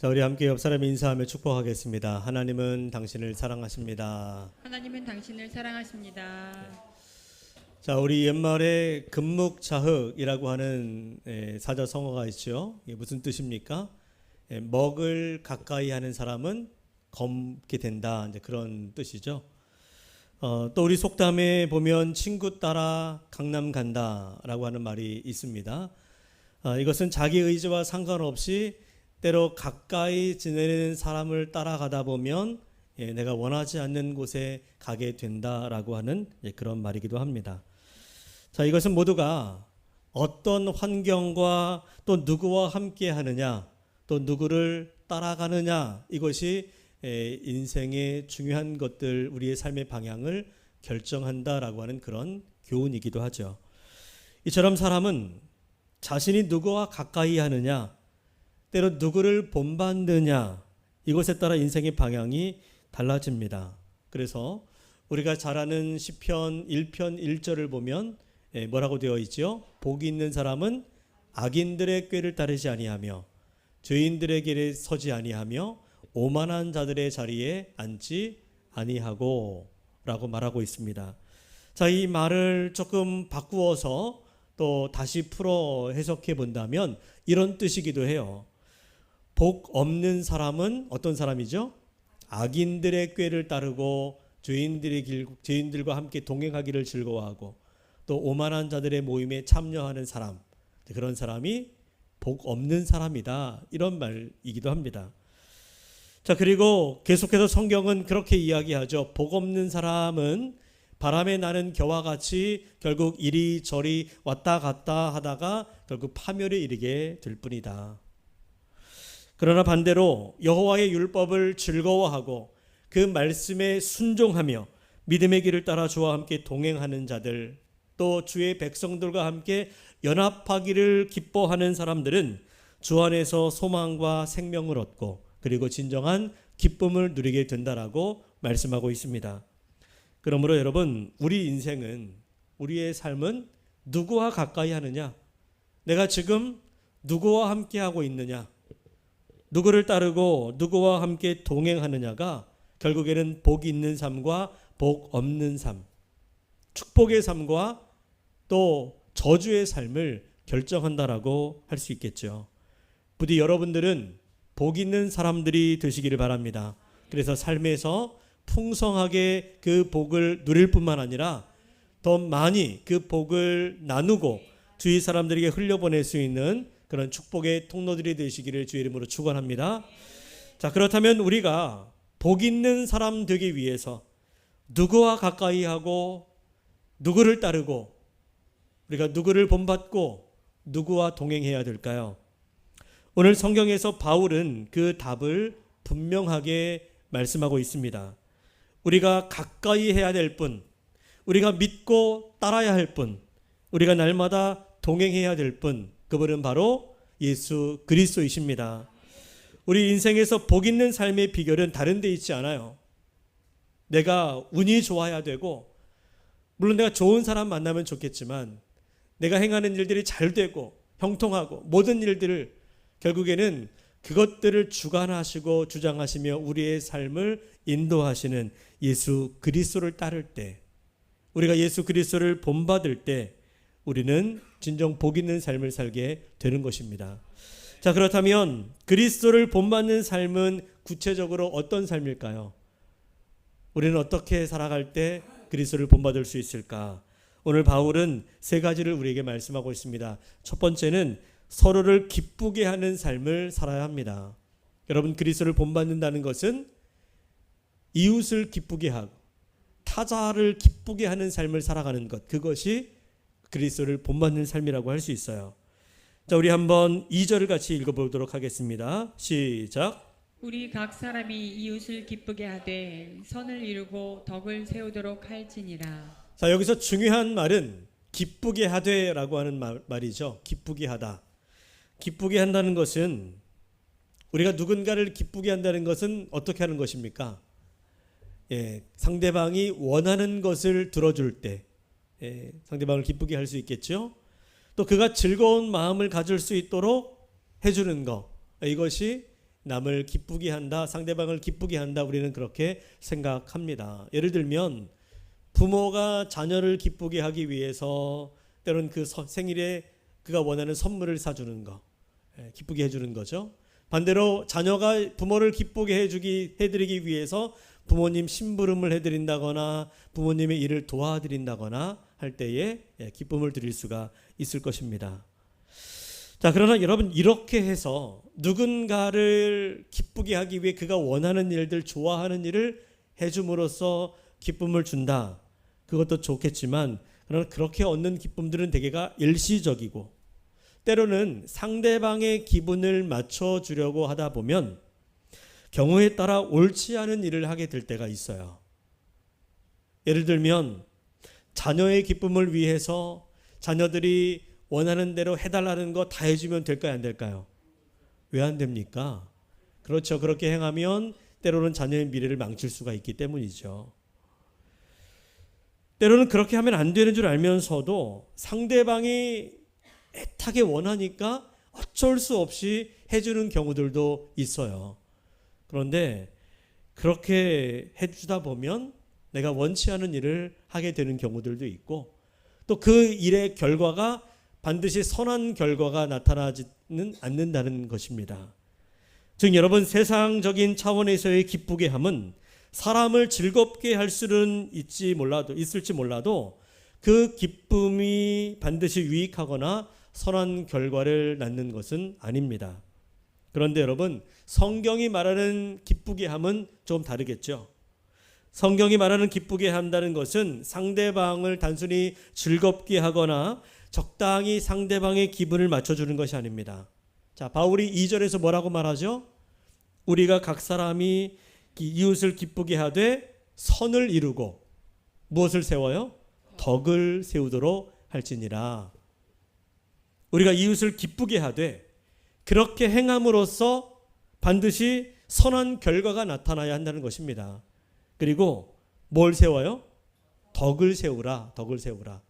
자, 우리 함께 옆 사람 인사하며 축복하겠습니다. 하나님은 당신을 사랑하십니다. 하나님은 당신을 사랑하십니다. 자, 우리 옛말에 금묵자흑이라고 하는 사자성어가 있죠. 이게 무슨 뜻입니까? 먹을 가까이 하는 사람은 검게 된다. 이제 그런 뜻이죠. 또 우리 속담에 보면 친구 따라 강남 간다라고 하는 말이 있습니다. 이것은 자기 의지와 상관없이 때로 가까이 지내는 사람을 따라가다 보면 내가 원하지 않는 곳에 가게 된다라고 하는 그런 말이기도 합니다. 자, 이것은 모두가 어떤 환경과 또 누구와 함께 하느냐, 또 누구를 따라가느냐, 이것이 인생의 중요한 것들, 우리의 삶의 방향을 결정한다라고 하는 그런 교훈이기도 하죠. 이처럼 사람은 자신이 누구와 가까이 하느냐, 때로 누구를 본받느냐, 이것에 따라 인생의 방향이 달라집니다. 그래서 우리가 잘 아는 시편 1편 1절을 보면 뭐라고 되어 있죠? 복이 있는 사람은 악인들의 꾀를 따르지 아니하며 죄인들의 길에 서지 아니하며 오만한 자들의 자리에 앉지 아니하고 라고 말하고 있습니다. 자, 이 말을 조금 바꾸어서 또 다시 풀어 해석해 본다면 이런 뜻이기도 해요. 복 없는 사람은 어떤 사람이죠? 악인들의 꾀를 따르고 죄인들과 함께 동행하기를 즐거워하고 또 오만한 자들의 모임에 참여하는 사람, 그런 사람이 복 없는 사람이다, 이런 말이기도 합니다. 자, 그리고 계속해서 성경은 그렇게 이야기하죠. 복 없는 사람은 바람에 나는 겨와 같이 결국 이리저리 왔다 갔다 하다가 결국 파멸에 이르게 될 뿐이다. 그러나 반대로 여호와의 율법을 즐거워하고 그 말씀에 순종하며 믿음의 길을 따라 주와 함께 동행하는 자들, 또 주의 백성들과 함께 연합하기를 기뻐하는 사람들은 주 안에서 소망과 생명을 얻고 그리고 진정한 기쁨을 누리게 된다라고 말씀하고 있습니다. 그러므로 여러분, 우리 인생은, 우리의 삶은 누구와 가까이 하느냐, 내가 지금 누구와 함께 하고 있느냐, 누구를 따르고 누구와 함께 동행하느냐가 결국에는 복이 있는 삶과 복 없는 삶, 축복의 삶과 또 저주의 삶을 결정한다라고 할 수 있겠죠. 부디 여러분들은 복 있는 사람들이 되시기를 바랍니다. 그래서 삶에서 풍성하게 그 복을 누릴 뿐만 아니라 더 많이 그 복을 나누고 주위 사람들에게 흘려보낼 수 있는 그런 축복의 통로들이 되시기를 주의 이름으로 축원합니다. 자, 그렇다면 우리가 복 있는 사람 되기 위해서 누구와 가까이 하고 누구를 따르고 우리가 누구를 본받고 누구와 동행해야 될까요? 오늘 성경에서 바울은 그 답을 분명하게 말씀하고 있습니다. 우리가 가까이 해야 될 분, 우리가 믿고 따라야 할 분, 우리가 날마다 동행해야 될 분, 그분은 바로 예수 그리스도이십니다. 우리 인생에서 복 있는 삶의 비결은 다른 데 있지 않아요. 내가 운이 좋아야 되고, 물론 내가 좋은 사람 만나면 좋겠지만 내가 행하는 일들이 잘 되고 형통하고 모든 일들을 결국에는 그것들을 주관하시고 주장하시며 우리의 삶을 인도하시는 예수 그리스도를 따를 때, 우리가 예수 그리스도를 본받을 때 우리는 진정 복 있는 삶을 살게 되는 것입니다. 자, 그렇다면 그리스도를 본받는 삶은 구체적으로 어떤 삶일까요? 우리는 어떻게 살아갈 때 그리스도를 본받을 수 있을까? 오늘 바울은 세 가지를 우리에게 말씀하고 있습니다. 첫 번째는 서로를 기쁘게 하는 삶을 살아야 합니다. 여러분, 그리스도를 본받는다는 것은 이웃을 기쁘게 하고 타자를 기쁘게 하는 삶을 살아가는 것, 그것이 그리스도를 본받는 삶이라고 할 수 있어요. 자, 우리 한번 2절을 같이 읽어보도록 하겠습니다. 시작. 우리 각 사람이 이웃을 기쁘게 하되 선을 이루고 덕을 세우도록 할지니라. 자, 여기서 중요한 말은 기쁘게 하되라고 하는 말이죠. 기쁘게 하다. 기쁘게 한다는 것은, 우리가 누군가를 기쁘게 한다는 것은 어떻게 하는 것입니까? 상대방이 원하는 것을 들어줄 때 상대방을 기쁘게 할 수 있겠죠. 또 그가 즐거운 마음을 가질 수 있도록 해주는 것, 이것이 남을 기쁘게 한다, 상대방을 기쁘게 한다, 우리는 그렇게 생각합니다. 예를 들면 부모가 자녀를 기쁘게 하기 위해서 때로는 그 생일에 그가 원하는 선물을 사주는 거, 기쁘게 해주는 거죠. 반대로 자녀가 부모를 기쁘게 해드리기 위해서 부모님 심부름을 해드린다거나 부모님의 일을 도와드린다거나 할 때에 기쁨을 드릴 수가 있을 것입니다. 자, 그러나 여러분, 이렇게 해서 누군가를 기쁘게 하기 위해 그가 원하는 일들, 좋아하는 일을 해줌으로써 기쁨을 준다, 그것도 좋겠지만, 그러나 그렇게 얻는 기쁨들은 대개가 일시적이고 때로는 상대방의 기분을 맞춰주려고 하다 보면 경우에 따라 옳지 않은 일을 하게 될 때가 있어요. 예를 들면 자녀의 기쁨을 위해서 자녀들이 원하는 대로 해달라는 거 다 해주면 될까요, 안 될까요? 왜 안 됩니까? 그렇죠. 그렇게 행하면 때로는 자녀의 미래를 망칠 수가 있기 때문이죠. 때로는 그렇게 하면 안 되는 줄 알면서도 상대방이 애타게 원하니까 어쩔 수 없이 해주는 경우들도 있어요. 그런데 그렇게 해주다 보면 내가 원치 않은 일을 하게 되는 경우들도 있고, 또 그 일의 결과가 반드시 선한 결과가 나타나지는 않는다는 것입니다. 즉 여러분, 세상적인 차원에서의 기쁘게 함은 사람을 즐겁게 할 수는 있을지 몰라도 그 기쁨이 반드시 유익하거나 선한 결과를 낳는 것은 아닙니다. 그런데 여러분, 성경이 말하는 기쁘게 함은 좀 다르겠죠. 성경이 말하는 기쁘게 한다는 것은 상대방을 단순히 즐겁게 하거나 적당히 상대방의 기분을 맞춰주는 것이 아닙니다. 자, 바울이 2절에서 뭐라고 말하죠? 우리가 각 사람이 이웃을 기쁘게 하되 선을 이루고 무엇을 세워요? 덕을 세우도록 할지니라. 우리가 이웃을 기쁘게 하되 그렇게 행함으로써 반드시 선한 결과가 나타나야 한다는 것입니다. 그리고 뭘 세워요? 덕을 세우라, 덕을 세우라.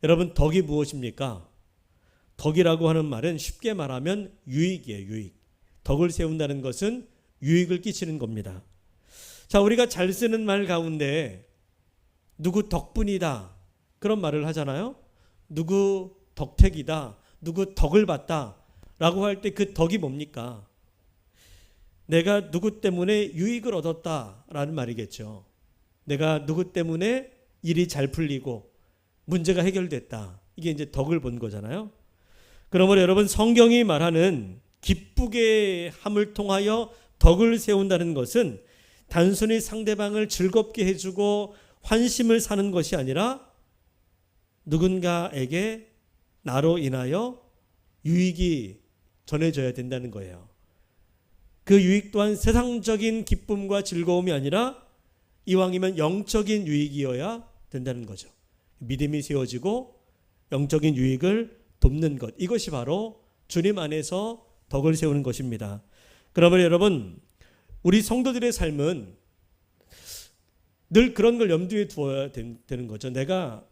여러분, 덕이 무엇입니까? 덕이라고 하는 말은 쉽게 말하면 유익이에요, 유익. 덕을 세운다는 것은 유익을 끼치는 겁니다. 자, 우리가 잘 쓰는 말 가운데 누구 덕분이다, 그런 말을 하잖아요. 누구 덕택이다, 누구 덕을 봤다 라고 할 때 그 덕이 뭡니까? 내가 누구 때문에 유익을 얻었다라는 말이겠죠. 내가 누구 때문에 일이 잘 풀리고 문제가 해결됐다, 이게 이제 덕을 본 거잖아요. 그러므로 여러분, 성경이 말하는 기쁘게 함을 통하여 덕을 세운다는 것은 단순히 상대방을 즐겁게 해주고 환심을 사는 것이 아니라 누군가에게 나로 인하여 유익이 전해져야 된다는 거예요. 그 유익 또한 세상적인 기쁨과 즐거움이 아니라 이왕이면 영적인 유익이어야 된다는 거죠. 믿음이 세워지고 영적인 유익을 돕는 것, 이것이 바로 주님 안에서 덕을 세우는 것입니다. 그러면 여러분, 우리 성도들의 삶은 늘 그런 걸 염두에 두어야 되는 거죠. 내가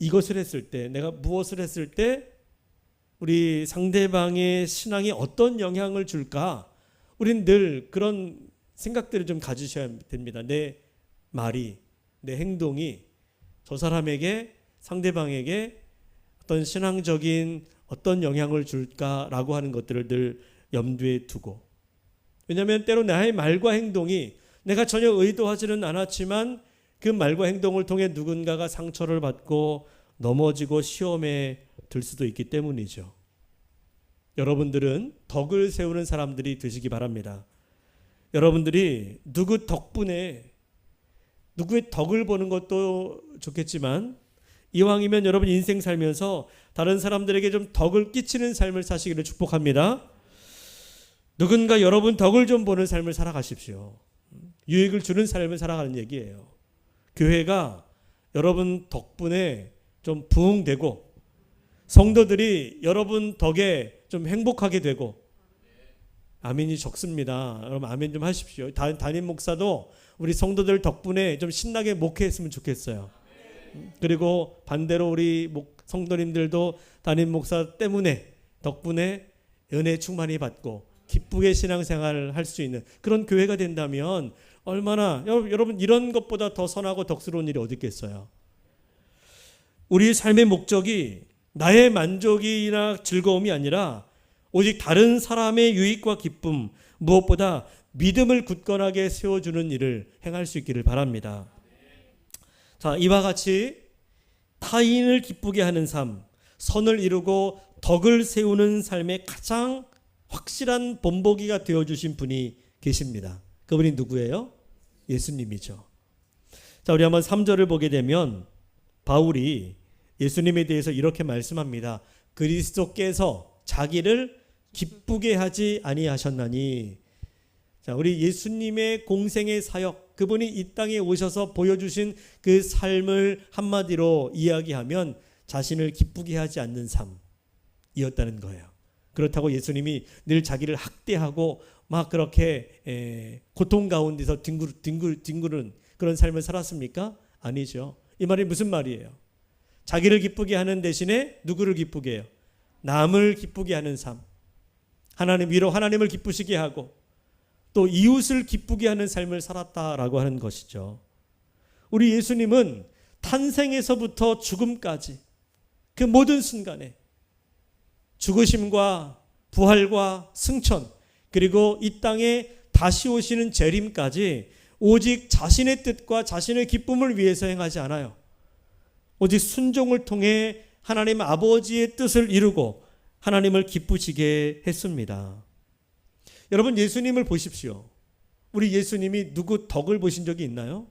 이것을 했을 때, 내가 무엇을 했을 때 우리 상대방의 신앙에 어떤 영향을 줄까? 우린 늘 그런 생각들을 좀 가지셔야 됩니다. 내 말이, 내 행동이 저 사람에게, 상대방에게 어떤 신앙적인 어떤 영향을 줄까라고 하는 것들을 늘 염두에 두고, 왜냐하면 때로 나의 말과 행동이 내가 전혀 의도하지는 않았지만 그 말과 행동을 통해 누군가가 상처를 받고 넘어지고 시험에 들 수도 있기 때문이죠. 여러분들은 덕을 세우는 사람들이 되시기 바랍니다. 여러분들이 누구 덕분에 누구의 덕을 보는 것도 좋겠지만 이왕이면 여러분 인생 살면서 다른 사람들에게 좀 덕을 끼치는 삶을 사시기를 축복합니다. 누군가 여러분 덕을 좀 보는 삶을 살아가십시오. 유익을 주는 삶을 살아가는 얘기예요. 교회가 여러분 덕분에 좀 부흥되고 성도들이 여러분 덕에 좀 행복하게 되고, 아멘이 적습니다. 여러분 아멘 좀 하십시오. 담임 목사도 우리 성도들 덕분에 좀 신나게 목회했으면 좋겠어요. 그리고 반대로 우리 성도님들도 담임 목사 때문에 덕분에 은혜 충만히 받고 기쁘게 신앙생활을 할 수 있는 그런 교회가 된다면 얼마나 여러분 이런 것보다 더 선하고 덕스러운 일이 어디 있겠어요. 우리 삶의 목적이 나의 만족이나 즐거움이 아니라 오직 다른 사람의 유익과 기쁨, 무엇보다 믿음을 굳건하게 세워주는 일을 행할 수 있기를 바랍니다. 자, 이와 같이 타인을 기쁘게 하는 삶, 선을 이루고 덕을 세우는 삶의 가장 확실한 본보기가 되어주신 분이 계십니다. 그분이 누구예요? 예수님이죠. 자, 우리 한번 3절을 보게 되면 바울이 예수님에 대해서 이렇게 말씀합니다. 그리스도께서 자기를 기쁘게 하지 아니하셨나니. 자, 우리 예수님의 공생의 사역, 그분이 이 땅에 오셔서 보여주신 그 삶을 한마디로 이야기하면 자신을 기쁘게 하지 않는 삶이었다는 거예요. 그렇다고 예수님이 늘 자기를 학대하고 막 그렇게 고통 가운데서 뒹구는 그런 삶을 살았습니까? 아니죠. 이 말이 무슨 말이에요? 자기를 기쁘게 하는 대신에 누구를 기쁘게 해요? 남을 기쁘게 하는 삶. 하나님 위로 하나님을 기쁘시게 하고 또 이웃을 기쁘게 하는 삶을 살았다라고 하는 것이죠. 우리 예수님은 탄생에서부터 죽음까지 그 모든 순간에 죽으심과 부활과 승천 그리고 이 땅에 다시 오시는 재림까지 오직 자신의 뜻과 자신의 기쁨을 위해서 행하지 않아요. 오직 순종을 통해 하나님 아버지의 뜻을 이루고 하나님을 기쁘시게 했습니다. 여러분 예수님을 보십시오. 우리 예수님이 누구 덕을 보신 적이 있나요?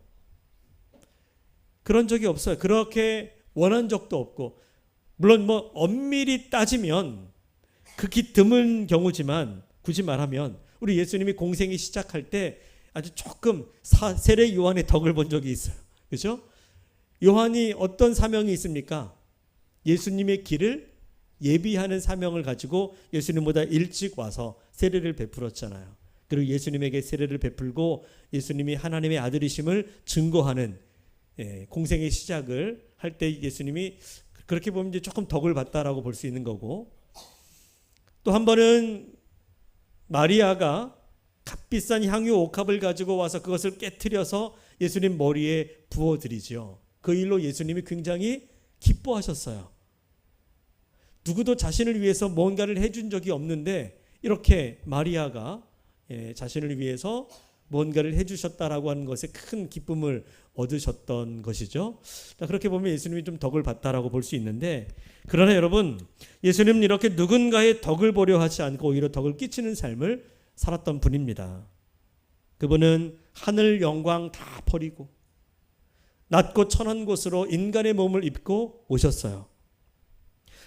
그런 적이 없어요. 그렇게 원한 적도 없고 물론 엄밀히 따지면 극히 드문 경우지만 굳이 말하면 우리 예수님이 공생이 시작할 때 아주 조금 세례 요한의 덕을 본 적이 있어요. 그렇죠? 요한이 어떤 사명이 있습니까? 예수님의 길을 예비하는 사명을 가지고 예수님보다 일찍 와서 세례를 베풀었잖아요. 그리고 예수님에게 세례를 베풀고 예수님이 하나님의 아들이심을 증거하는 공생의 시작을 할 때 예수님이 그렇게 보면 이제 조금 덕을 봤다라고 볼 수 있는 거고, 또 한 번은 마리아가 값비싼 향유 옥합을 가지고 와서 그것을 깨트려서 예수님 머리에 부어드리죠. 그 일로 예수님이 굉장히 기뻐하셨어요. 누구도 자신을 위해서 뭔가를 해준 적이 없는데 이렇게 마리아가 자신을 위해서 뭔가를 해주셨다라고 하는 것에 큰 기쁨을 얻으셨던 것이죠. 그렇게 보면 예수님이 좀 덕을 봤다라고 볼 수 있는데, 그러나 여러분 예수님은 이렇게 누군가의 덕을 보려 하지 않고 오히려 덕을 끼치는 삶을 살았던 분입니다. 그분은 하늘 영광 다 버리고 낮고 천한 곳으로 인간의 몸을 입고 오셨어요.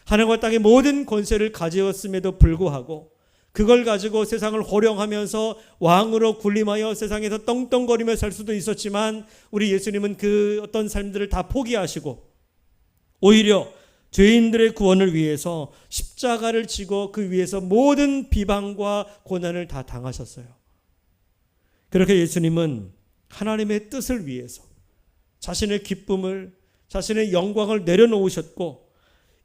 하늘과 땅의 모든 권세를 가지었음에도 불구하고 그걸 가지고 세상을 호령하면서 왕으로 군림하여 세상에서 떵떵거리며 살 수도 있었지만 우리 예수님은 그 어떤 삶들을 다 포기하시고 오히려 죄인들의 구원을 위해서 십자가를 지고 그 위에서 모든 비방과 고난을 다 당하셨어요. 그렇게 예수님은 하나님의 뜻을 위해서 자신의 기쁨을, 자신의 영광을 내려놓으셨고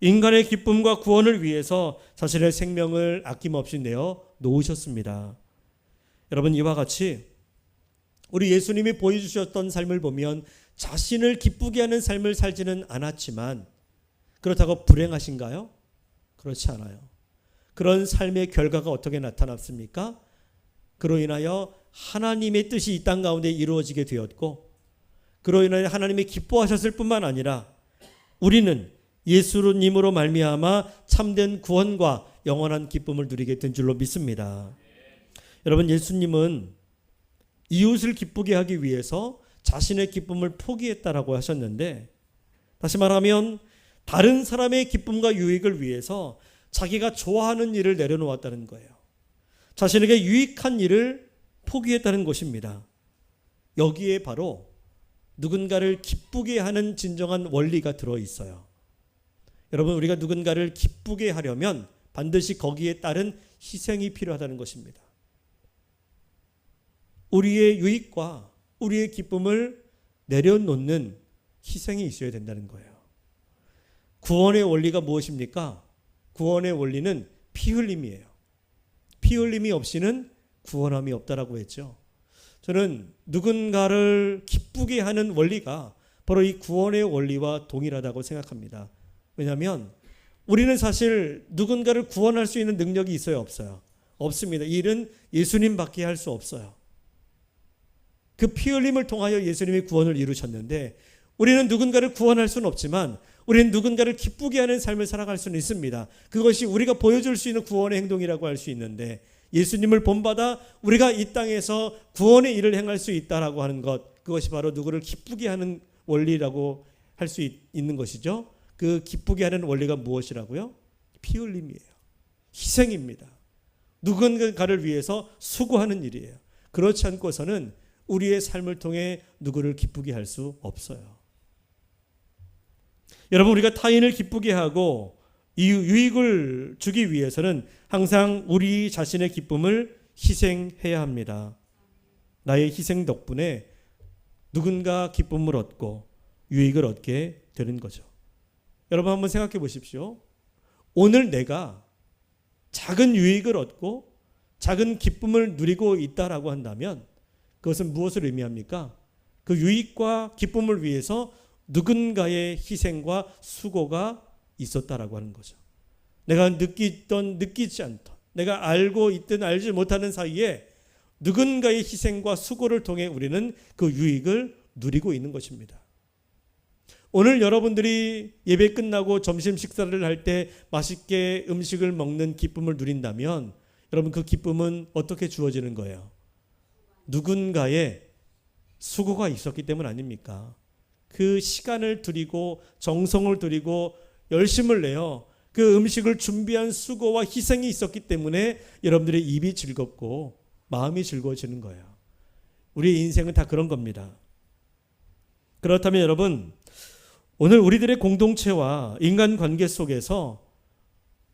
인간의 기쁨과 구원을 위해서 자신의 생명을 아낌없이 내어 놓으셨습니다. 여러분 이와 같이 우리 예수님이 보여주셨던 삶을 보면 자신을 기쁘게 하는 삶을 살지는 않았지만 그렇다고 불행하신가요? 그렇지 않아요. 그런 삶의 결과가 어떻게 나타났습니까? 그로 인하여 하나님의 뜻이 이 땅 가운데 이루어지게 되었고 그로 인하여 하나님이 기뻐하셨을 뿐만 아니라 우리는 예수님으로 말미암아 참된 구원과 영원한 기쁨을 누리게 된 줄로 믿습니다. 여러분 예수님은 이웃을 기쁘게 하기 위해서 자신의 기쁨을 포기했다라고 하셨는데, 다시 말하면 다른 사람의 기쁨과 유익을 위해서 자기가 좋아하는 일을 내려놓았다는 거예요. 자신에게 유익한 일을 포기했다는 것입니다. 여기에 바로 누군가를 기쁘게 하는 진정한 원리가 들어있어요. 여러분 우리가 누군가를 기쁘게 하려면 반드시 거기에 따른 희생이 필요하다는 것입니다. 우리의 유익과 우리의 기쁨을 내려놓는 희생이 있어야 된다는 거예요. 구원의 원리가 무엇입니까? 구원의 원리는 피 흘림이에요. 피 흘림이 없이는 구원함이 없다라고 했죠. 저는 누군가를 기쁘게 하는 원리가 바로 이 구원의 원리와 동일하다고 생각합니다. 왜냐하면 우리는 사실 누군가를 구원할 수 있는 능력이 있어요, 없어요? 없습니다. 이 일은 예수님밖에 할 수 없어요. 그 피 흘림을 통하여 예수님이 구원을 이루셨는데 우리는 누군가를 구원할 수는 없지만 우리는 누군가를 기쁘게 하는 삶을 살아갈 수는 있습니다. 그것이 우리가 보여줄 수 있는 구원의 행동이라고 할 수 있는데 예수님을 본받아 우리가 이 땅에서 구원의 일을 행할 수 있다라고 하는 것, 그것이 바로 누구를 기쁘게 하는 원리라고 할 수 있는 것이죠. 그 기쁘게 하는 원리가 무엇이라고요? 피 흘림이에요. 희생입니다. 누군가를 위해서 수고하는 일이에요. 그렇지 않고서는 우리의 삶을 통해 누구를 기쁘게 할 수 없어요. 여러분, 우리가 타인을 기쁘게 하고 유익을 주기 위해서는 항상 우리 자신의 기쁨을 희생해야 합니다. 나의 희생 덕분에 누군가 기쁨을 얻고 유익을 얻게 되는 거죠. 여러분 한번 생각해 보십시오. 오늘 내가 작은 유익을 얻고 작은 기쁨을 누리고 있다라고 한다면 그것은 무엇을 의미합니까? 그 유익과 기쁨을 위해서 누군가의 희생과 수고가 있었다라고 하는 거죠. 내가 느끼던 느끼지 않던, 내가 알고 있든 알지 못하는 사이에 누군가의 희생과 수고를 통해 우리는 그 유익을 누리고 있는 것입니다. 오늘 여러분들이 예배 끝나고 점심 식사를 할 때 맛있게 음식을 먹는 기쁨을 누린다면 여러분 그 기쁨은 어떻게 주어지는 거예요? 누군가의 수고가 있었기 때문 아닙니까? 그 시간을 들이고 정성을 들이고 열심을 내어 그 음식을 준비한 수고와 희생이 있었기 때문에 여러분들의 입이 즐겁고 마음이 즐거워지는 거예요. 우리의 인생은 다 그런 겁니다. 그렇다면 여러분, 오늘 우리들의 공동체와 인간관계 속에서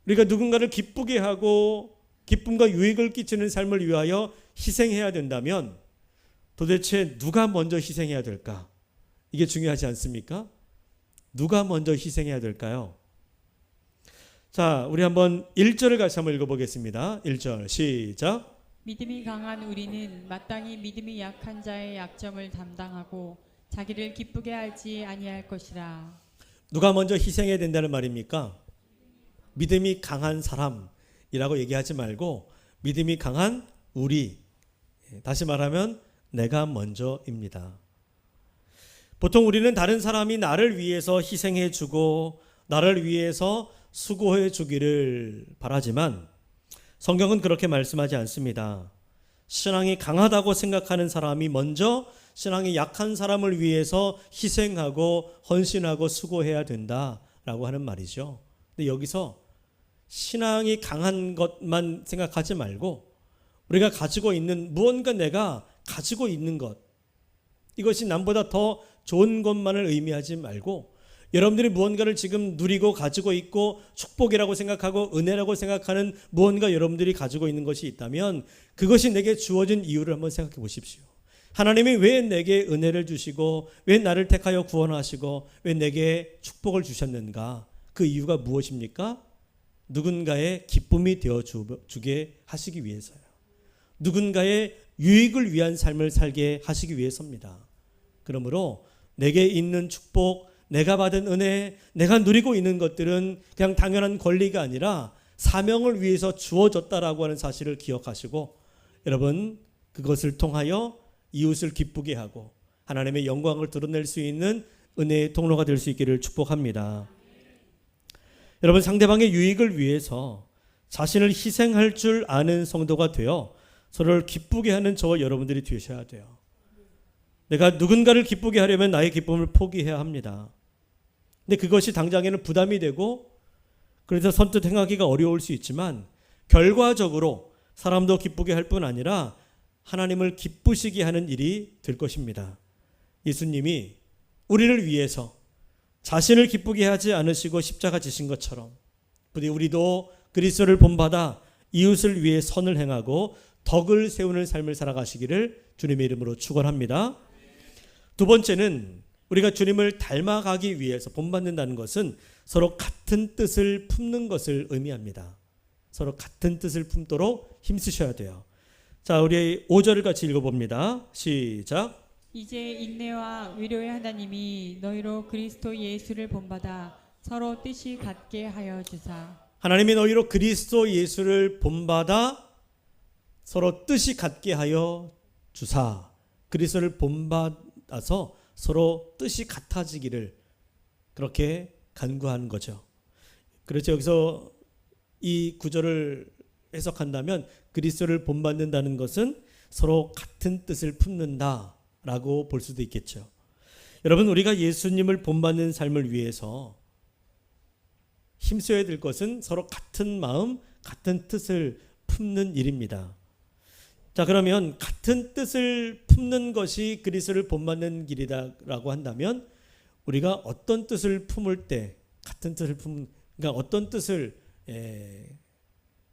우리가 누군가를 기쁘게 하고 기쁨과 유익을 끼치는 삶을 위하여 희생해야 된다면 도대체 누가 먼저 희생해야 될까? 이게 중요하지 않습니까? 누가 먼저 희생해야 될까요? 자, 우리 한번 1절을 같이 한번 읽어보겠습니다. 1절 시작. 믿음이 강한 우리는 마땅히 믿음이 약한 자의 약점을 담당하고 자기를 기쁘게 하지 아니할 것이라. 누가 먼저 희생해야 된다는 말입니까? 믿음이 강한 사람이라고 얘기하지 말고 믿음이 강한 우리, 다시 말하면 내가 먼저입니다. 보통 우리는 다른 사람이 나를 위해서 희생해 주고 나를 위해서 수고해 주기를 바라지만 성경은 그렇게 말씀하지 않습니다. 신앙이 강하다고 생각하는 사람이 먼저 신앙이 약한 사람을 위해서 희생하고 헌신하고 수고해야 된다라고 하는 말이죠. 근데 여기서 신앙이 강한 것만 생각하지 말고 우리가 가지고 있는 무언가 내가 가지고 있는 것, 이것이 남보다 더 좋은 것만을 의미하지 말고 여러분들이 무언가를 지금 누리고 가지고 있고 축복이라고 생각하고 은혜라고 생각하는 무언가 여러분들이 가지고 있는 것이 있다면 그것이 내게 주어진 이유를 한번 생각해 보십시오. 하나님이 왜 내게 은혜를 주시고 왜 나를 택하여 구원하시고 왜 내게 축복을 주셨는가? 그 이유가 무엇입니까? 누군가의 기쁨이 되어주게 하시기 위해서요. 누군가의 유익을 위한 삶을 살게 하시기 위해서입니다. 그러므로 내게 있는 축복, 내가 받은 은혜, 내가 누리고 있는 것들은 그냥 당연한 권리가 아니라 사명을 위해서 주어졌다라고 하는 사실을 기억하시고 여러분 그것을 통하여 이웃을 기쁘게 하고 하나님의 영광을 드러낼 수 있는 은혜의 통로가 될 수 있기를 축복합니다. 여러분 상대방의 유익을 위해서 자신을 희생할 줄 아는 성도가 되어 서로를 기쁘게 하는 저와 여러분들이 되셔야 돼요. 내가 누군가를 기쁘게 하려면 나의 기쁨을 포기해야 합니다. 근데 그것이 당장에는 부담이 되고 그래서 선뜻 행하기가 어려울 수 있지만 결과적으로 사람도 기쁘게 할 뿐 아니라 하나님을 기쁘시게 하는 일이 될 것입니다. 예수님이 우리를 위해서 자신을 기쁘게 하지 않으시고 십자가 지신 것처럼 부디 우리도 그리스도를 본받아 이웃을 위해 선을 행하고 덕을 세우는 삶을 살아가시기를 주님의 이름으로 축원합니다. 두 번째는 우리가 주님을 닮아가기 위해서 본받는다는 것은 서로 같은 뜻을 품는 것을 의미합니다. 서로 같은 뜻을 품도록 힘쓰셔야 돼요. 자, 우리 5절을 같이 읽어봅니다. 시작. 이제 인내와 위로의 하나님이 너희로 그리스도 예수를 본받아 서로 뜻이 같게 하여 주사. 하나님이 너희로 그리스도 예수를 본받아 서로 뜻이 같게 하여 주사. 그리스도를 본받아서 서로 뜻이 같아지기를 그렇게 간구하는 거죠. 그렇죠. 여기서 이 구절을 해석한다면 그리스도를 본받는다는 것은 서로 같은 뜻을 품는다라고 볼 수도 있겠죠. 여러분, 우리가 예수님을 본받는 삶을 위해서 힘써야 될 것은 서로 같은 마음, 같은 뜻을 품는 일입니다. 자, 그러면 같은 뜻을 품는 것이 그리스도를 본받는 길이다라고 한다면 우리가 어떤 뜻을 품을 때 같은 뜻을 그러니까 어떤 뜻을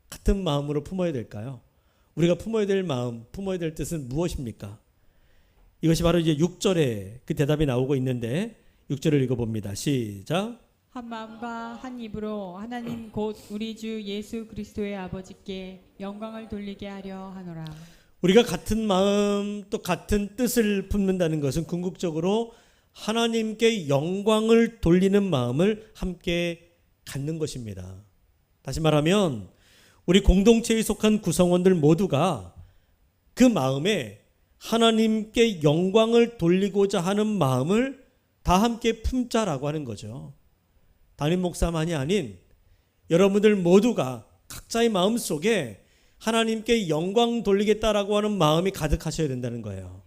같은 마음으로 품어야 될까요? 우리가 품어야 될 마음, 품어야 될 뜻은 무엇입니까? 이것이 바로 이제 6절에 그 대답이 나오고 있는데 6절을 읽어봅니다. 시작. 한 마음과 한 입으로 하나님 곧 우리 주 예수 그리스도의 아버지께 영광을 돌리게 하려 하노라. 우리가 같은 마음 또 같은 뜻을 품는다는 것은 궁극적으로 하나님께 영광을 돌리는 마음을 함께 갖는 것입니다. 다시 말하면 우리 공동체에 속한 구성원들 모두가 그 마음에 하나님께 영광을 돌리고자 하는 마음을 다 함께 품자라고 하는 거죠. 담임 목사만이 아닌 여러분들 모두가 각자의 마음 속에 하나님께 영광 돌리겠다라고 하는 마음이 가득하셔야 된다는 거예요.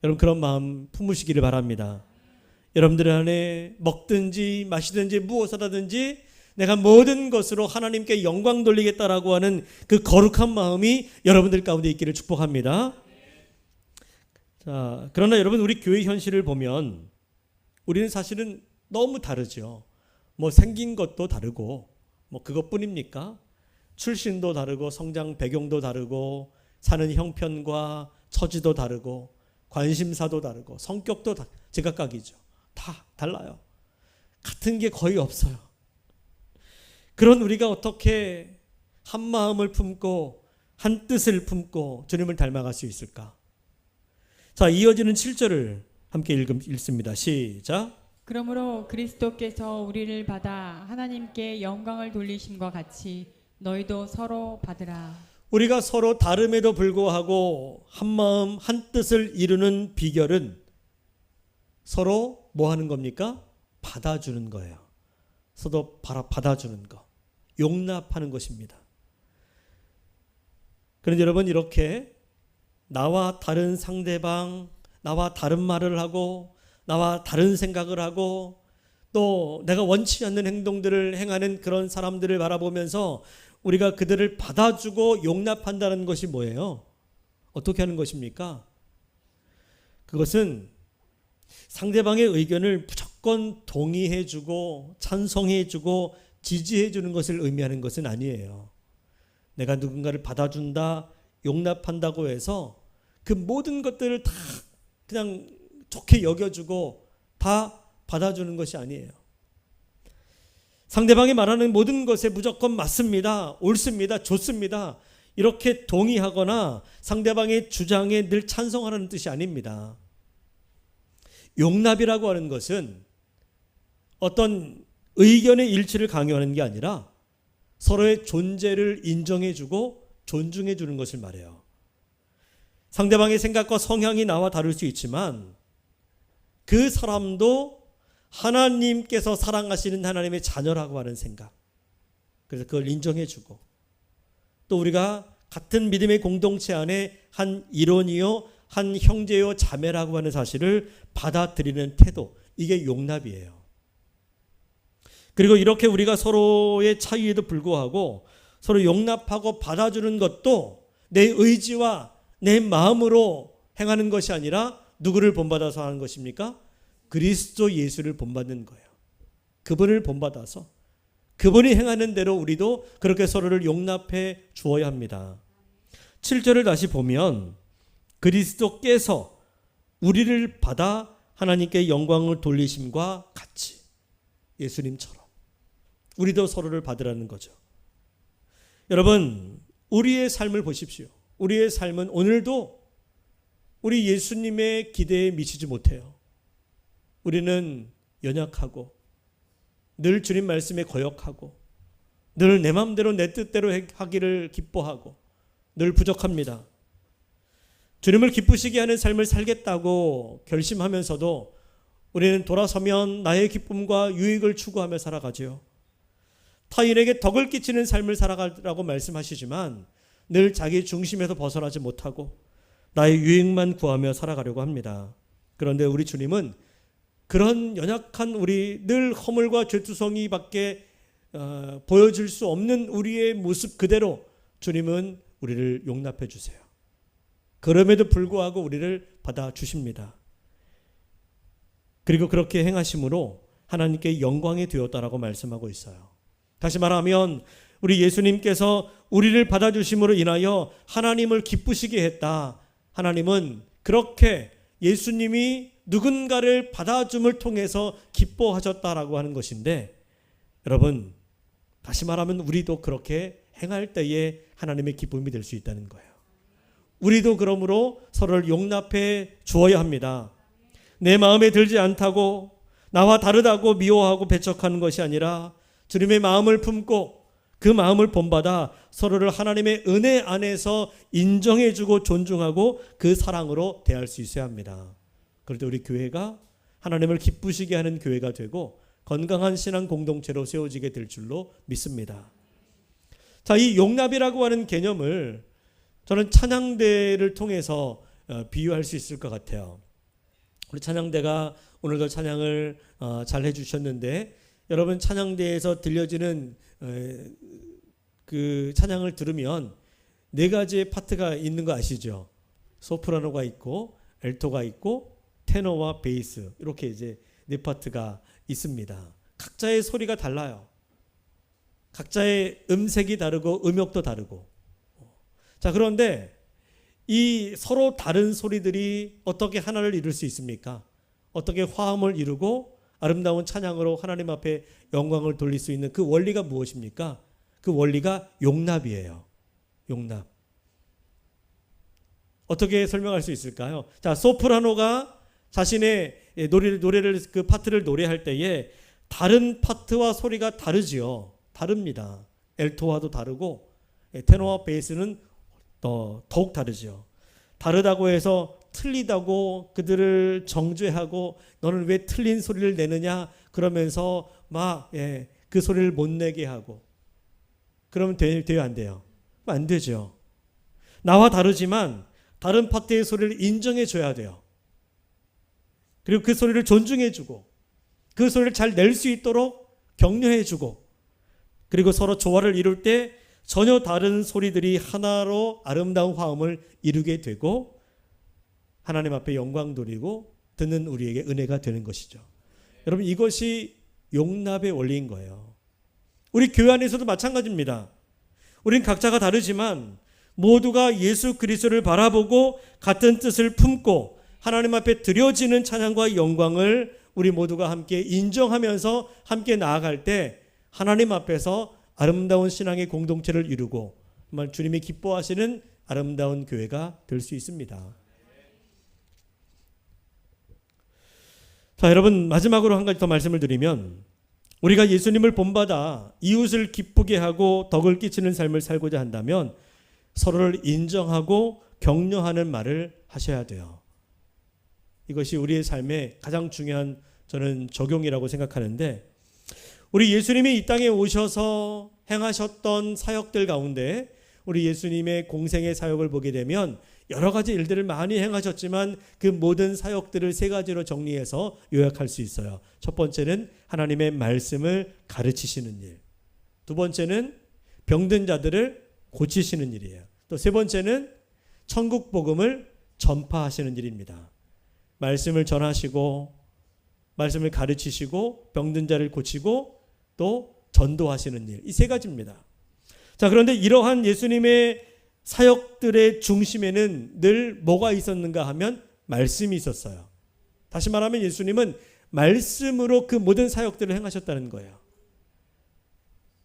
여러분, 그런 마음 품으시기를 바랍니다. 여러분들 안에 먹든지 마시든지 무엇을 하든지 내가 모든 것으로 하나님께 영광 돌리겠다라고 하는 그 거룩한 마음이 여러분들 가운데 있기를 축복합니다. 자, 그러나 여러분, 우리 교회 현실을 보면 우리는 사실은 너무 다르죠. 뭐 생긴 것도 다르고 뭐 그것뿐입니까? 출신도 다르고 성장 배경도 다르고 사는 형편과 처지도 다르고 관심사도 다르고 성격도 제각각이죠. 다 달라요. 같은 게 거의 없어요. 그런 우리가 어떻게 한 마음을 품고 한 뜻을 품고 주님을 닮아갈 수 있을까? 자, 이어지는 7절을 함께 읽습니다. 시작. 그러므로 그리스도께서 우리를 받아 하나님께 영광을 돌리심과 같이 너희도 서로 받으라. 우리가 서로 다름에도 불구하고 한 마음 한 뜻을 이루는 비결은 서로 뭐 하는 겁니까? 받아주는 거예요. 서로 받아주는 거, 용납하는 것입니다. 그런데 여러분, 이렇게 나와 다른 상대방, 나와 다른 말을 하고 나와 다른 생각을 하고 또 내가 원치 않는 행동들을 행하는 그런 사람들을 바라보면서 우리가 그들을 받아주고 용납한다는 것이 뭐예요? 어떻게 하는 것입니까? 그것은 상대방의 의견을 무조건 동의해주고 찬성해주고 지지해주는 것을 의미하는 것은 아니에요. 내가 누군가를 받아준다, 용납한다고 해서 그 모든 것들을 다 그냥 좋게 여겨주고 다 받아주는 것이 아니에요. 상대방이 말하는 모든 것에 무조건 맞습니다, 옳습니다, 좋습니다 이렇게 동의하거나 상대방의 주장에 늘 찬성하라는 뜻이 아닙니다. 용납이라고 하는 것은 어떤 의견의 일치를 강요하는 게 아니라 서로의 존재를 인정해주고 존중해주는 것을 말해요. 상대방의 생각과 성향이 나와 다를 수 있지만 그 사람도 하나님께서 사랑하시는 하나님의 자녀라고 하는 생각, 그래서 그걸 인정해주고 또 우리가 같은 믿음의 공동체 안에 한 일원이요 한 형제요 자매라고 하는 사실을 받아들이는 태도, 이게 용납이에요. 그리고 이렇게 우리가 서로의 차이에도 불구하고 서로 용납하고 받아주는 것도 내 의지와 내 마음으로 행하는 것이 아니라 누구를 본받아서 하는 것입니까? 그리스도 예수를 본받는 거예요. 그분을 본받아서 그분이 행하는 대로 우리도 그렇게 서로를 용납해 주어야 합니다. 7절을 다시 보면 그리스도께서 우리를 받아 하나님께 영광을 돌리심과 같이, 예수님처럼 우리도 서로를 받으라는 거죠. 여러분, 우리의 삶을 보십시오. 우리의 삶은 오늘도 우리 예수님의 기대에 미치지 못해요. 우리는 연약하고 늘 주님 말씀에 거역하고 늘 내 마음대로 내 뜻대로 하기를 기뻐하고 늘 부족합니다. 주님을 기쁘시게 하는 삶을 살겠다고 결심하면서도 우리는 돌아서면 나의 기쁨과 유익을 추구하며 살아가죠. 타인에게 덕을 끼치는 삶을 살아가라고 말씀하시지만 늘 자기 중심에서 벗어나지 못하고 나의 유익만 구하며 살아가려고 합니다. 그런데 우리 주님은 그런 연약한 우리 늘 허물과 죄투성이밖에 보여줄 수 없는 우리의 모습 그대로 주님은 우리를 용납해 주세요. 그럼에도 불구하고 우리를 받아주십니다. 그리고 그렇게 행하심으로 하나님께 영광이 되었다라고 말씀하고 있어요. 다시 말하면 우리 예수님께서 우리를 받아주심으로 인하여 하나님을 기쁘시게 했다. 하나님은 그렇게 예수님이 누군가를 받아줌을 통해서 기뻐하셨다라고 하는 것인데, 여러분 다시 말하면 우리도 그렇게 행할 때에 하나님의 기쁨이 될 수 있다는 거예요. 우리도 그러므로 서로를 용납해 주어야 합니다. 내 마음에 들지 않다고 나와 다르다고 미워하고 배척하는 것이 아니라 주님의 마음을 품고 그 마음을 본받아 서로를 하나님의 은혜 안에서 인정해주고 존중하고 그 사랑으로 대할 수 있어야 합니다. 그럴 때 우리 교회가 하나님을 기쁘시게 하는 교회가 되고 건강한 신앙 공동체로 세워지게 될 줄로 믿습니다. 자, 이 용납이라고 하는 개념을 저는 찬양대를 통해서 비유할 수 있을 것 같아요. 우리 찬양대가 오늘도 찬양을 잘 해주셨는데, 여러분 찬양대에서 들려지는 그 찬양을 들으면 네 가지의 파트가 있는 거 아시죠? 소프라노가 있고 엘토가 있고 테너와 베이스, 이렇게 이제 네 파트가 있습니다. 각자의 소리가 달라요. 각자의 음색이 다르고 음역도 다르고. 자, 그런데 이 서로 다른 소리들이 어떻게 하나를 이룰 수 있습니까? 어떻게 화음을 이루고 아름다운 찬양으로 하나님 앞에 영광을 돌릴 수 있는 그 원리가 무엇입니까? 그 원리가 용납이에요. 용납. 어떻게 설명할 수 있을까요? 자, 소프라노가 자신의 노래를 그 파트를 노래할 때에 다른 파트와 소리가 다르지요. 다릅니다. 엘토와도 다르고 테너와 베이스는 더욱 다르지요. 다르다고 해서 틀리다고 그들을 정죄하고 너는 왜 틀린 소리를 내느냐 그러면서 막 그 소리를 못 내게 하고, 그러면 돼요 안 돼요? 안 되죠. 나와 다르지만 다른 파트의 소리를 인정해 줘야 돼요. 그리고 그 소리를 존중해 주고 그 소리를 잘 낼 수 있도록 격려해 주고, 그리고 서로 조화를 이룰 때 전혀 다른 소리들이 하나로 아름다운 화음을 이루게 되고 하나님 앞에 영광 돌리고 듣는 우리에게 은혜가 되는 것이죠. 여러분, 이것이 용납의 원리인 거예요. 우리 교회 안에서도 마찬가지입니다. 우린 각자가 다르지만 모두가 예수 그리스도를 바라보고 같은 뜻을 품고 하나님 앞에 드려지는 찬양과 영광을 우리 모두가 함께 인정하면서 함께 나아갈 때 하나님 앞에서 아름다운 신앙의 공동체를 이루고 정말 주님이 기뻐하시는 아름다운 교회가 될 수 있습니다. 자, 여러분 마지막으로 한 가지 더 말씀을 드리면, 우리가 예수님을 본받아 이웃을 기쁘게 하고 덕을 끼치는 삶을 살고자 한다면 서로를 인정하고 격려하는 말을 하셔야 돼요. 이것이 우리의 삶의 가장 중요한 저는 적용이라고 생각하는데, 우리 예수님이 이 땅에 오셔서 행하셨던 사역들 가운데 우리 예수님의 공생의 사역을 보게 되면 여러 가지 일들을 많이 행하셨지만 그 모든 사역들을 세 가지로 정리해서 요약할 수 있어요. 첫 번째는 하나님의 말씀을 가르치시는 일, 두 번째는 병든 자들을 고치시는 일이에요. 또 세 번째는 천국 복음을 전파하시는 일입니다. 말씀을 전하시고 말씀을 가르치시고 병든 자를 고치고 또 전도하시는 일, 이 세 가지입니다. 자, 그런데 이러한 예수님의 사역들의 중심에는 늘 뭐가 있었는가 하면 말씀이 있었어요. 다시 말하면 예수님은 말씀으로 그 모든 사역들을 행하셨다는 거예요.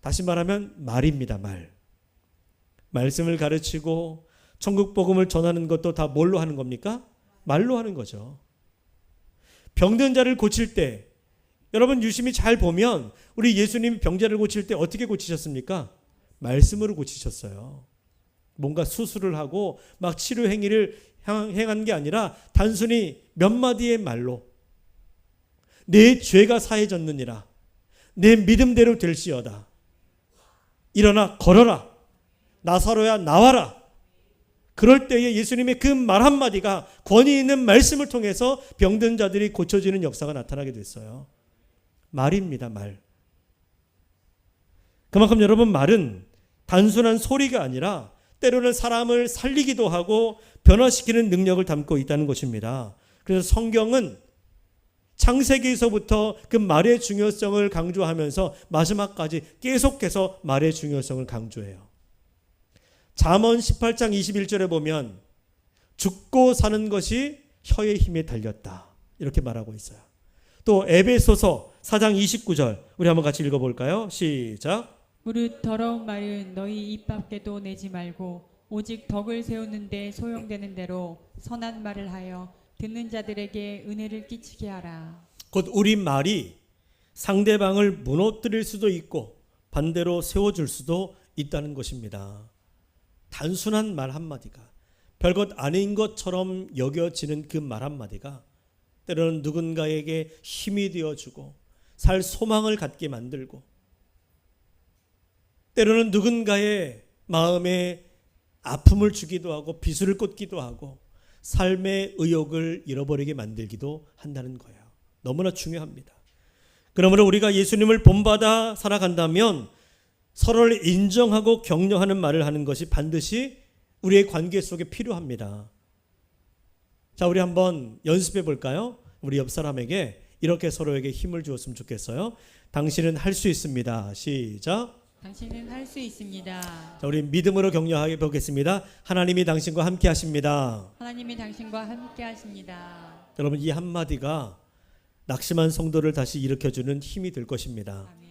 다시 말하면 말입니다. 말. 말씀을 가르치고 천국 복음을 전하는 것도 다 뭘로 하는 겁니까? 말로 하는 거죠. 병든 자를 고칠 때 여러분 유심히 잘 보면 우리 예수님 병자를 고칠 때 어떻게 고치셨습니까? 말씀으로 고치셨어요. 뭔가 수술을 하고 막 치료 행위를 행한 게 아니라 단순히 몇 마디의 말로 내 죄가 사해졌느니라. 내 믿음대로 될지어다. 일어나 걸어라. 나사로야 나와라. 그럴 때에 예수님의 그 말 한마디가 권위 있는 말씀을 통해서 병든 자들이 고쳐지는 역사가 나타나게 됐어요. 말입니다. 말. 그만큼 여러분 말은 단순한 소리가 아니라 때로는 사람을 살리기도 하고 변화시키는 능력을 담고 있다는 것입니다. 그래서 성경은 창세기에서부터 그 말의 중요성을 강조하면서 마지막까지 계속해서 말의 중요성을 강조해요. 잠언 18장 21절에 보면 죽고 사는 것이 혀의 힘에 달렸다. 이렇게 말하고 있어요. 또 에베소서 4장 29절 우리 한번 같이 읽어볼까요? 시작. 무릇 더러운 말은 너희 입 밖에도 내지 말고 오직 덕을 세우는데 소용되는 대로 선한 말을 하여 듣는 자들에게 은혜를 끼치게 하라. 곧 우리 말이 상대방을 무너뜨릴 수도 있고 반대로 세워줄 수도 있다는 것입니다. 단순한 말 한마디가 별것 아닌 것처럼 여겨지는 그 말 한마디가 때로는 누군가에게 힘이 되어주고 살 소망을 갖게 만들고 때로는 누군가의 마음에 아픔을 주기도 하고 비수를 꽂기도 하고 삶의 의욕을 잃어버리게 만들기도 한다는 거예요. 너무나 중요합니다. 그러므로 우리가 예수님을 본받아 살아간다면 서로를 인정하고 격려하는 말을 하는 것이 반드시 우리의 관계 속에 필요합니다. 자, 우리 한번 연습해 볼까요? 우리 옆 사람에게 이렇게 서로에게 힘을 주었으면 좋겠어요. 당신은 할 수 있습니다. 시작. 당신은 할 수 있습니다. 자, 우리 믿음으로 격려해 보겠습니다. 하나님이 당신과 함께 하십니다. 하나님이 당신과 함께 하십니다. 여러분 이 한마디가 낙심한 성도를 다시 일으켜주는 힘이 될 것입니다. 아멘.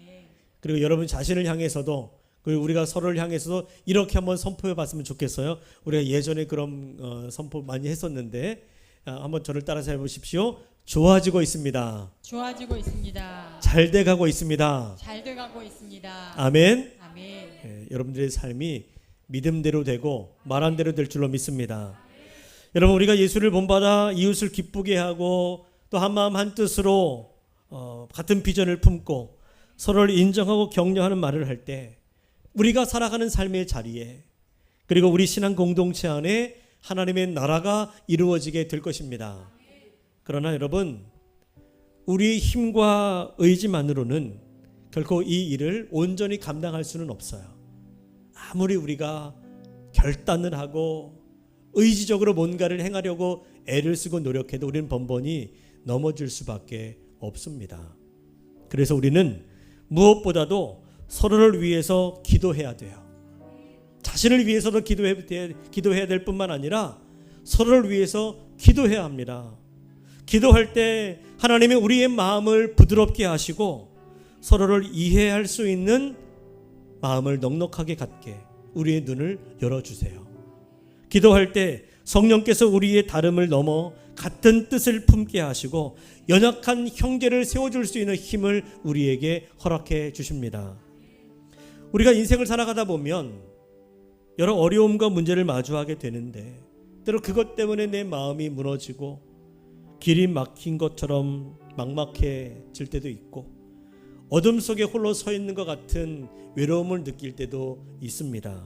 그리고 여러분 자신을 향해서도 그리고 우리가 서로를 향해서도 이렇게 한번 선포해 봤으면 좋겠어요. 우리가 예전에 그런 선포 많이 했었는데 한번 저를 따라서 해보십시오. 좋아지고 있습니다. 좋아지고 있습니다. 잘 돼가고 있습니다. 잘 돼가고 있습니다. 아멘. 아멘. 여러분들의 삶이 믿음대로 되고 말한 대로 될 줄로 믿습니다. 여러분 우리가 예수를 본받아 이웃을 기쁘게 하고 또 한마음 한뜻으로 같은 비전을 품고 서로를 인정하고 격려하는 말을 할 때 우리가 살아가는 삶의 자리에 그리고 우리 신앙 공동체 안에 하나님의 나라가 이루어지게 될 것입니다. 그러나 여러분 우리의 힘과 의지만으로는 결코 이 일을 온전히 감당할 수는 없어요. 아무리 우리가 결단을 하고 의지적으로 뭔가를 행하려고 애를 쓰고 노력해도 우리는 번번이 넘어질 수밖에 없습니다. 그래서 우리는 무엇보다도 서로를 위해서 기도해야 돼요. 자신을 위해서도 기도해야 될 뿐만 아니라 서로를 위해서 기도해야 합니다. 기도할 때 하나님이 우리의 마음을 부드럽게 하시고 서로를 이해할 수 있는 마음을 넉넉하게 갖게 우리의 눈을 열어주세요. 기도할 때 성령께서 우리의 다름을 넘어 같은 뜻을 품게 하시고 연약한 형제를 세워줄 수 있는 힘을 우리에게 허락해 주십니다. 우리가 인생을 살아가다 보면 여러 어려움과 문제를 마주하게 되는데 때로 그것 때문에 내 마음이 무너지고 길이 막힌 것처럼 막막해질 때도 있고 어둠 속에 홀로 서 있는 것 같은 외로움을 느낄 때도 있습니다.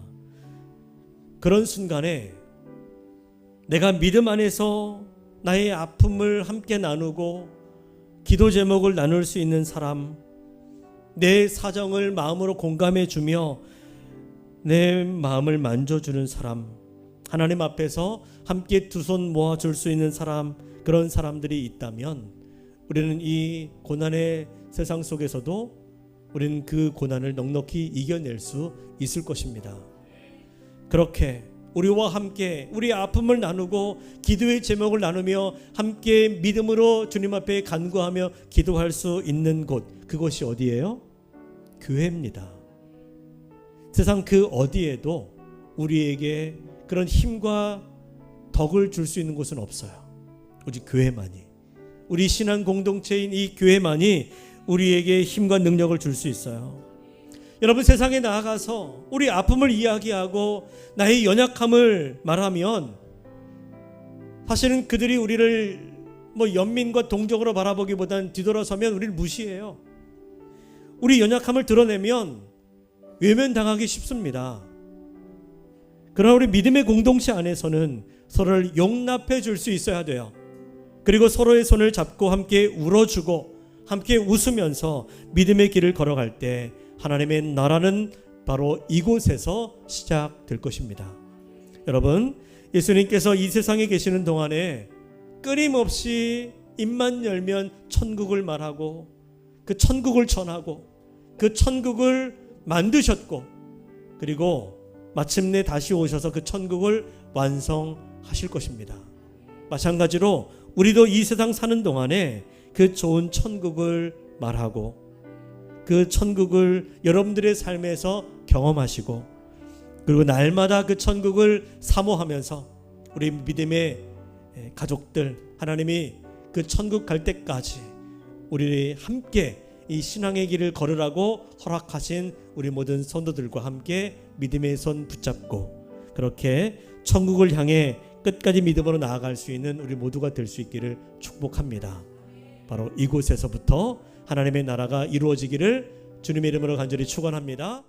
그런 순간에 내가 믿음 안에서 나의 아픔을 함께 나누고 기도 제목을 나눌 수 있는 사람, 내 사정을 마음으로 공감해 주며 내 마음을 만져주는 사람, 하나님 앞에서 함께 두 손 모아줄 수 있는 사람, 그런 사람들이 있다면 우리는 이 고난의 세상 속에서도 우리는 그 고난을 넉넉히 이겨낼 수 있을 것입니다. 그렇게 우리와 함께 우리 아픔을 나누고 기도의 제목을 나누며 함께 믿음으로 주님 앞에 간구하며 기도할 수 있는 곳, 그곳이 어디예요? 교회입니다. 세상 그 어디에도 우리에게 그런 힘과 덕을 줄 수 있는 곳은 없어요. 오직 교회만이, 우리 신앙 공동체인 이 교회만이 우리에게 힘과 능력을 줄 수 있어요. 여러분, 세상에 나아가서 우리 아픔을 이야기하고 나의 연약함을 말하면 사실은 그들이 우리를 연민과 동정으로 바라보기보다는 뒤돌아서면 우리를 무시해요. 우리 연약함을 드러내면 외면당하기 쉽습니다. 그러나 우리 믿음의 공동체 안에서는 서로를 용납해 줄 수 있어야 돼요. 그리고 서로의 손을 잡고 함께 울어주고 함께 웃으면서 믿음의 길을 걸어갈 때 하나님의 나라는 바로 이곳에서 시작될 것입니다. 여러분, 예수님께서 이 세상에 계시는 동안에 끊임없이 입만 열면 천국을 말하고 그 천국을 전하고 그 천국을 만드셨고, 그리고 마침내 다시 오셔서 그 천국을 완성하실 것입니다. 마찬가지로 우리도 이 세상 사는 동안에 그 좋은 천국을 말하고 그 천국을 여러분들의 삶에서 경험하시고, 그리고 날마다 그 천국을 사모하면서 우리 믿음의 가족들, 하나님이 그 천국 갈 때까지 우리 함께 이 신앙의 길을 걸으라고 허락하신 우리 모든 성도들과 함께 믿음의 손 붙잡고 그렇게 천국을 향해 끝까지 믿음으로 나아갈 수 있는 우리 모두가 될 수 있기를 축복합니다. 바로 이곳에서부터 하나님의 나라가 이루어지기를 주님의 이름으로 간절히 축원합니다.